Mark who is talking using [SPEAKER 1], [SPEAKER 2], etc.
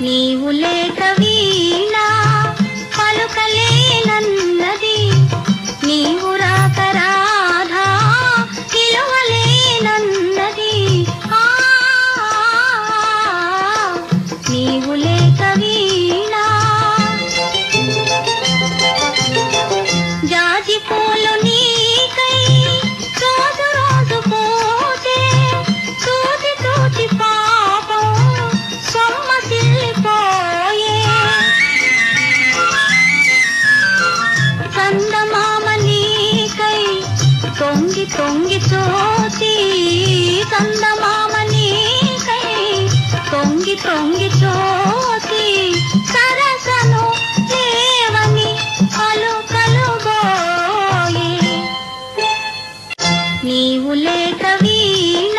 [SPEAKER 1] నీవు లేక వీణ పలుకలేనన్నది, నీవు రాక రాధా నిలవలేనన్నది. నీవు లేక వీణ జాజి పూలు నీకై రోజు రోజు పోతే తూచి తూచి పాపం సొమ్మసిల్లిపోయే. చందమామ నీకై తొంగి తొంగి చూచి, చందమామ నీకై తొంగి తొంగి చూచి సరసను లేవని కలుగోయే. నీవు లేక వీణ